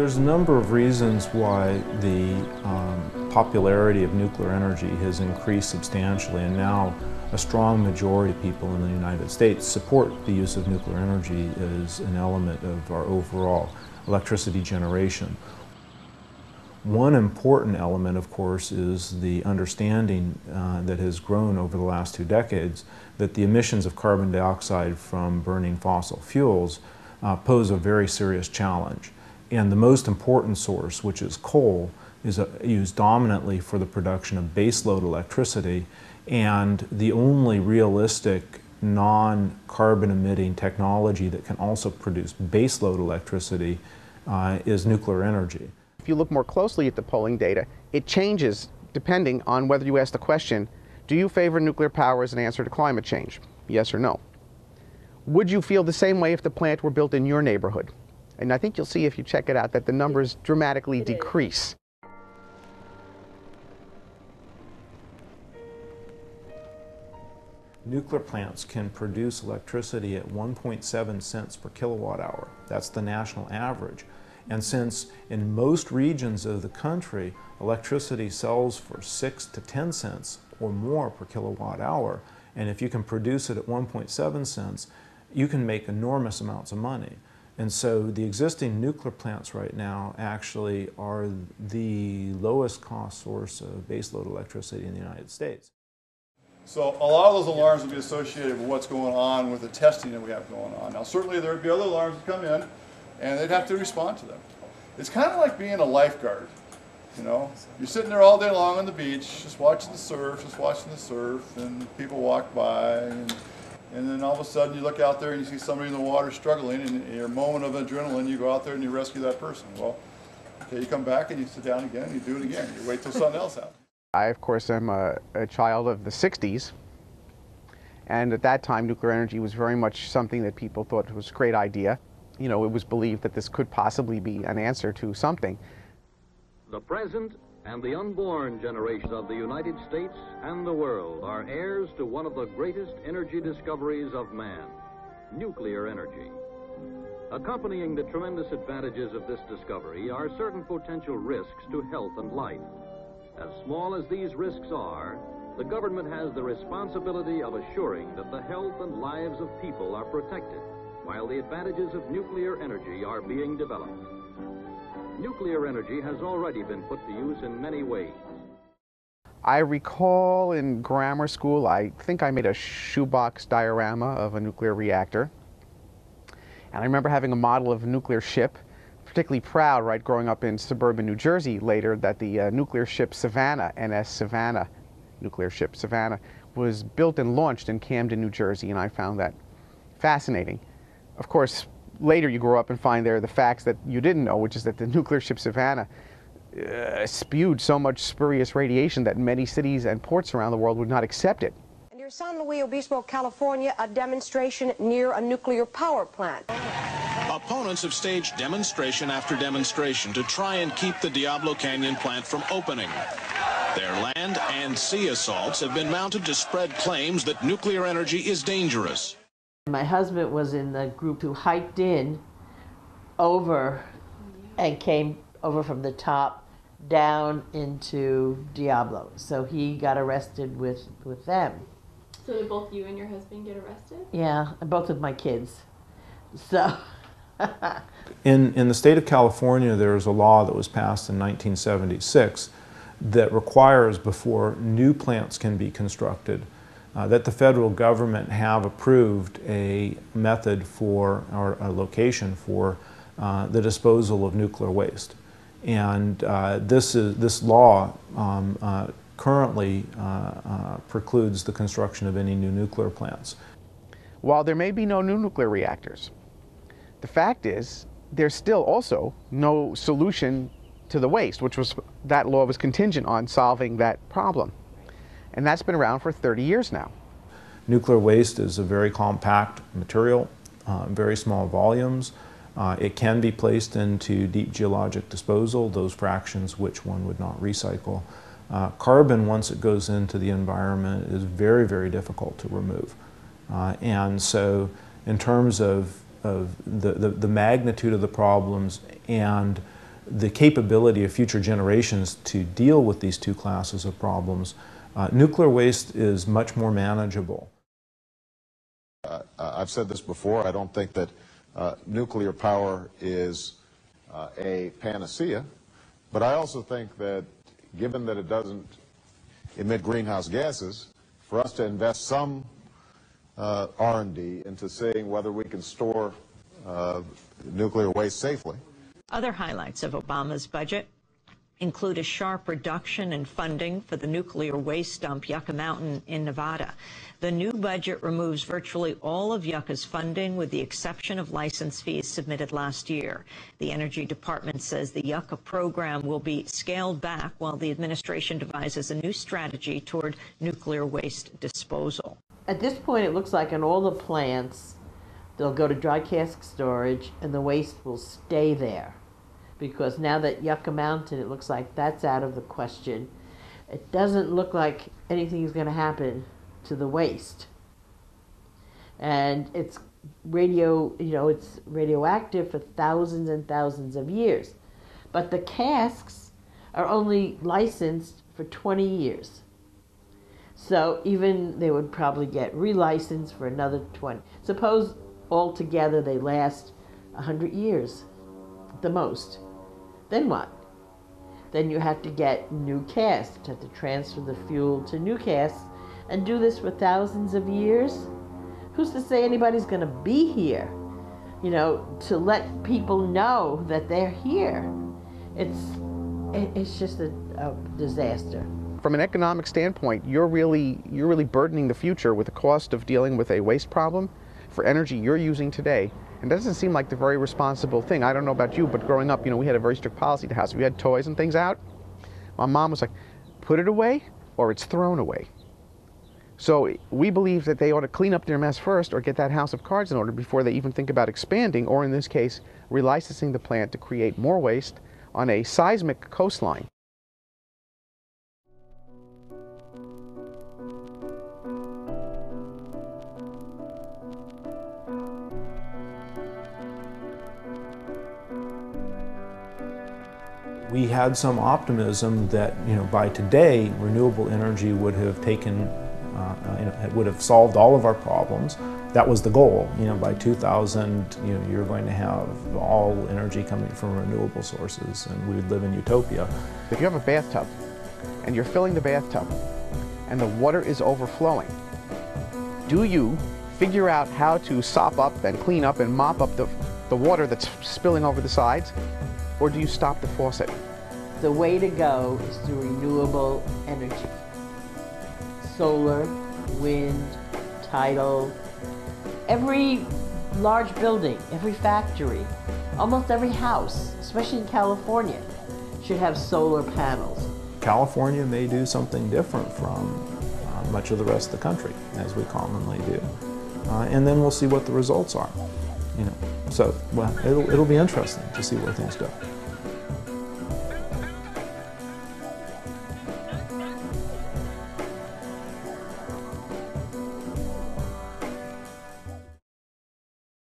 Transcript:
There's a number of reasons why the popularity of nuclear energy has increased substantially, and now a strong majority of people in the United States support the use of nuclear energy as an element of our overall electricity generation. One important element, of course, is the understanding that has grown over the last 2 decades that the emissions of carbon dioxide from burning fossil fuels pose a very serious challenge. And the most important source, which is coal, is used dominantly for the production of baseload electricity, and the only realistic non-carbon emitting technology that can also produce baseload electricity is nuclear energy. If you look more closely at the polling data, it changes depending on whether you ask the question, do you favor nuclear power as an answer to climate change? Yes or no. Would you feel the same way if the plant were built in your neighborhood? And I think you'll see if you check it out that the numbers dramatically decrease. Nuclear plants can produce electricity at 1.7 cents per kilowatt hour. That's the national average. And since in most regions of the country, electricity sells for 6 to 10 cents or more per kilowatt hour, and if you can produce it at 1.7 cents, you can make enormous amounts of money. And so the existing nuclear plants right now actually are the lowest cost source of baseload electricity in the United States. So a lot of those alarms will be associated with what's going on with the testing that we have going on. Now certainly there would be other alarms that come in and they'd have to respond to them. It's kind of like being a lifeguard, you know. You're sitting there all day long on the beach just watching the surf, and people walk by, and then all of a sudden you look out there and you see somebody in the water struggling, and in your moment of adrenaline you go out there and you rescue that person. Well, okay, you come back and you sit down again and you do it again. You wait till something else happens. I, of course, am a child of the 60s, and at that time nuclear energy was very much something that people thought was a great idea. You know, it was believed that this could possibly be an answer to something. The present and the unborn generation of the United States and the world are heirs to one of the greatest energy discoveries of man, nuclear energy. Accompanying the tremendous advantages of this discovery are certain potential risks to health and life. As small as these risks are, the government has the responsibility of assuring that the health and lives of people are protected, while the advantages of nuclear energy are being developed. Nuclear energy has already been put to use in many ways. I recall in grammar school, I think I made a shoebox diorama of a nuclear reactor. And I remember having a model of a nuclear ship, particularly proud, right, growing up in suburban New Jersey later, that the nuclear ship Savannah, NS Savannah, nuclear ship Savannah, was built and launched in Camden, New Jersey, and I found that fascinating. Of course, later you grow up and find there are the facts that you didn't know, which is that the nuclear ship Savannah spewed so much spurious radiation that many cities and ports around the world would not accept it. In your San Luis Obispo, California, a demonstration near a nuclear power plant. Opponents have staged demonstration after demonstration to try and keep the Diablo Canyon plant from opening. Their land and sea assaults have been mounted to spread claims that nuclear energy is dangerous. My husband was in the group who hiked in over and came over from the top down into Diablo. So he got arrested with them. So did both you and your husband get arrested? Yeah, and both of my kids. So. In the state of California, there's a law that was passed in 1976 that requires, before new plants can be constructed, that the federal government have approved a method for, or a location for, the disposal of nuclear waste. And this law currently precludes the construction of any new nuclear plants. While there may be no new nuclear reactors, the fact is there's still also no solution to the waste, which was, that law was contingent on solving that problem. And that's been around for 30 years now. Nuclear waste is a very compact material, very small volumes. It can be placed into deep geologic disposal, those fractions which one would not recycle. Carbon, once it goes into the environment, is very, very difficult to remove. And so in terms of the magnitude of the problems and the capability of future generations to deal with these two classes of problems, nuclear waste is much more manageable. I've said this before, I don't think that nuclear power is a panacea, but I also think that given that it doesn't emit greenhouse gases, for us to invest some R&D into seeing whether we can store nuclear waste safely. Other highlights of Obama's budget include a sharp reduction in funding for the nuclear waste dump Yucca Mountain in Nevada. The new budget removes virtually all of Yucca's funding with the exception of license fees submitted last year. The Energy Department says the Yucca program will be scaled back while the administration devises a new strategy toward nuclear waste disposal. At this point, it looks like in all the plants, they'll go to dry cask storage and the waste will stay there. Because now that Yucca Mountain, it looks like that's out of the question. It doesn't look like anything is going to happen to the waste. And it's it's radioactive for thousands and thousands of years. But the casks are only licensed for 20 years. So even they would probably get relicensed for another 20. Suppose altogether they last 100 years, at the most. Then what? Then you have to get new casks, you have to transfer the fuel to new casks, and do this for thousands of years? Who's to say anybody's going to be here, to let people know that they're here? It's just a disaster. From an economic standpoint, you're really burdening the future with the cost of dealing with a waste problem for energy you're using today. And that doesn't seem like the very responsible thing. I don't know about you, but growing up, we had a very strict policy at the house. We had toys and things out. My mom was like, put it away or it's thrown away. So we believe that they ought to clean up their mess first or get that house of cards in order before they even think about expanding, or in this case, relicensing the plant to create more waste on a seismic coastline. We had some optimism that, by today, renewable energy would have taken, would have solved all of our problems. That was the goal. By 2000, you're going to have all energy coming from renewable sources, and we would live in utopia. If you have a bathtub, and you're filling the bathtub, and the water is overflowing, do you figure out how to sop up and clean up and mop up the water that's spilling over the sides? Or do you stop the faucet? The way to go is through renewable energy. Solar, wind, tidal. Every large building, every factory, almost every house, especially in California, should have solar panels. California may do something different from much of the rest of the country, as we commonly do. And then we'll see what the results are. So, well, it'll be interesting to see where things go.